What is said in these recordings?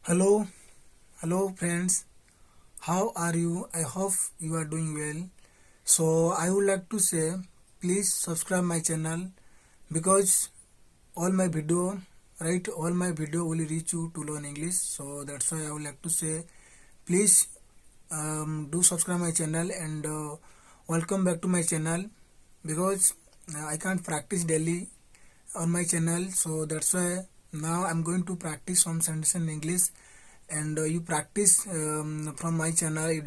Hello, hello friends. How are you? I hope you are doing well. So I would like to say, please subscribe my channel because all my video, all my video will reach you to learn English. So that's why I would like to say, please do subscribe my channel and welcome back to my channel because I can't practice daily on my channel, so that's why now I'm going to practice some sentences in English, and you practice from my channel, you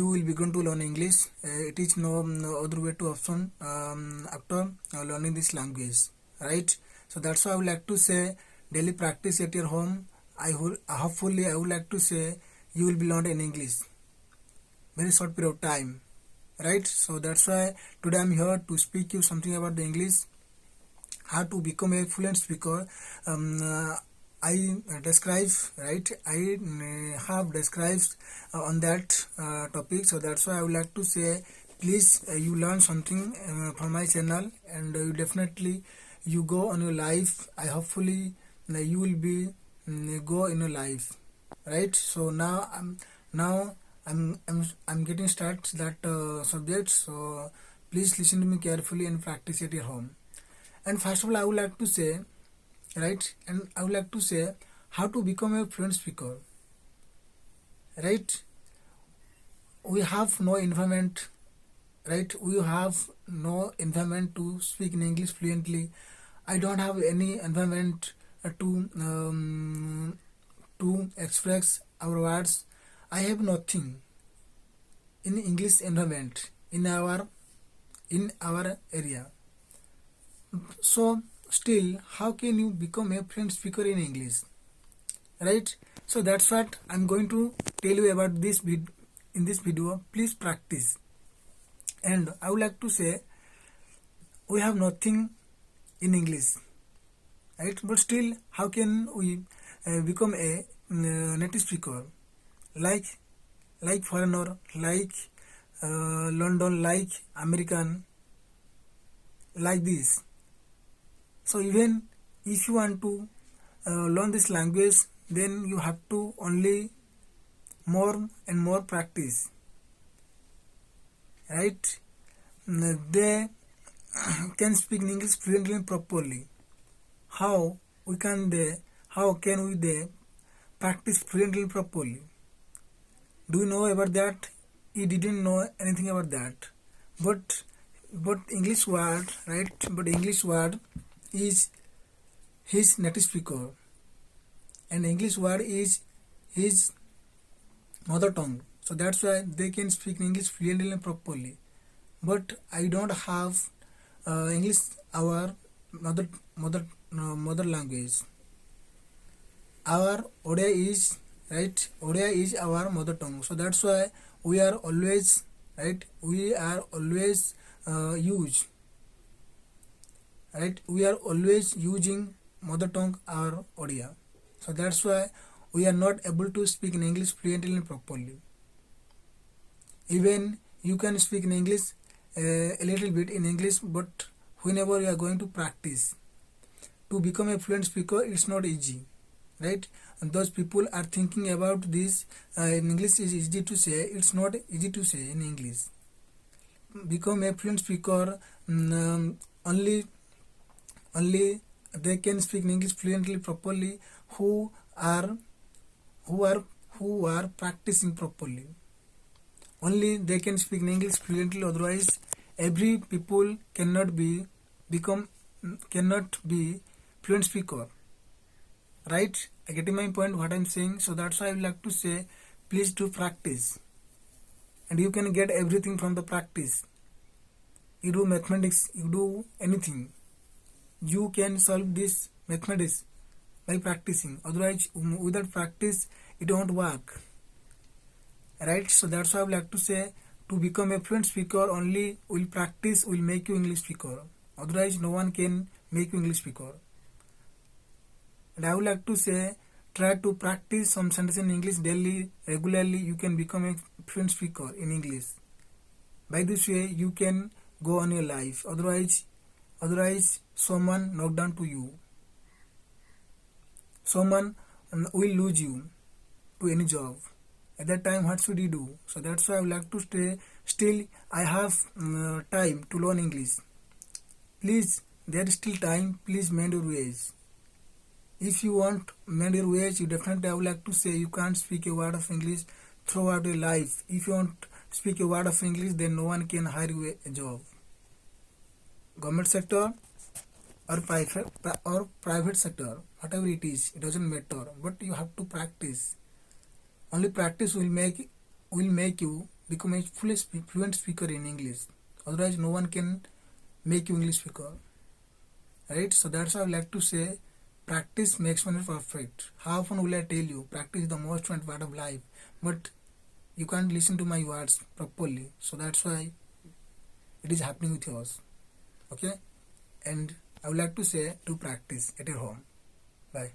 will begin to learn English. It is no other way to option after learning this language, right? So that's why I would like to say daily practice at your home. Hopefully I would like to say you will be learned in English very short period of time, right? So that's why today I'm here to speak you something about the English, how to become a fluent speaker. I describe, right? I have described on that topic. So that's why I would like to say, please you learn something from my channel, and you definitely you go on your life. I hopefully you will be go in your life, right? So now I'm getting start that subject. So please listen to me carefully and practice at your home. And first of all, I would like to say, right? And I would like to say how to become a fluent speaker, right? We have no environment, right? We have no environment to speak in English fluently. I don't have any environment to express our words. I have nothing in English environment in our area. So still, how can you become a fluent speaker in English, right? So that's what I'm going to tell you about in this video. Please practice. And I would like to say we have nothing in English, right? But still, how can we become a native speaker, like foreigner, like London, like American, like this? So even if you want to learn this language, then you have to only more and more practice, right? They can speak English fluently and properly. How how can we they practice fluently and properly? Do you know about that? You didn't know anything about that. But English word, right? But English word is his native speaker, and English word is his mother tongue. So that's why they can speak English fluently and properly. But I don't have English our mother language. Our Odia is, right. Odia is our mother tongue. So that's why we are always, right. We are always use, right. We are always using mother tongue our Odia. So that's why we are not able to speak in English fluently and properly. Even you can speak in English a little bit in English, but whenever you are going to practice to become a fluent speaker, it's not easy, right? And those people are thinking about this. In English is easy to say. It's not easy to say in English. Become a fluent speaker, only they can speak English fluently properly who are practicing properly. Only they can speak English fluently. Otherwise, every people cannot be fluent speaker. Right? I get my point. What I'm saying. So that's why I would like to say, please do practice, and you can get everything from the practice. You do mathematics. You do anything. You can solve this mathematics by practicing. Otherwise, without practice, it won't work. Right? So that's why I would like to say, to become a fluent speaker, only will practice will make you English speaker. Otherwise, no one can make you English speaker. And I would like to say, try to practice some sentences in English daily, regularly. You can become a fluent speaker in English. By this way, you can go on your life. Otherwise, someone knock down to you. Someone will lose you to any job. At that time, what should you do? So that's why I would like to stay. Still, I have time to learn English. Please, there is still time. Please mend your ways. If you want mend your ways, you definitely, I would like to say, you can't speak a word of English throughout your life. If you want speak a word of English, then no one can hire you a job. Government sector or private sector, whatever it is, it doesn't matter. But you have to practice. Only practice will make you become a fully fluent speaker in English. Otherwise, no one can make you English speaker. Right? So that's why I like to say, practice makes one perfect. How often will I tell you? Practice is the most important part of life. But you can't listen to my words properly. So that's why it is happening with yours. Okay? And I would like to say, to practice at your home. Bye.